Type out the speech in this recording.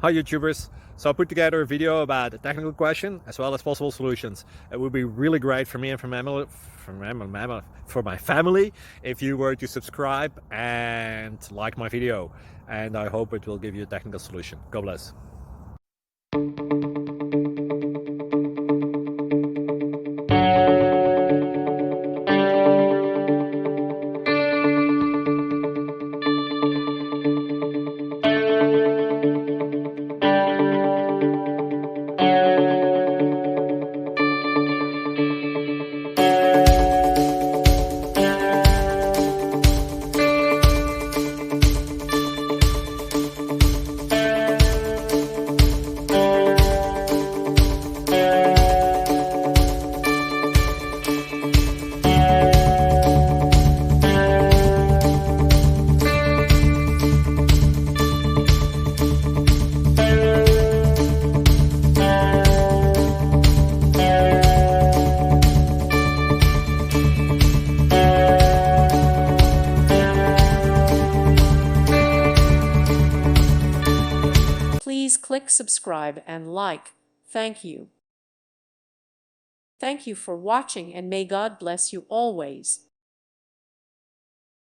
Hi YouTubers! So I put together a video about a technical question as well as possible solutions. It would be really great for me and for my family if you were to subscribe and like my video, and I hope it will give you a technical solution. God bless. Please click subscribe and like. Thank you. Thank you for watching, and may God bless you always.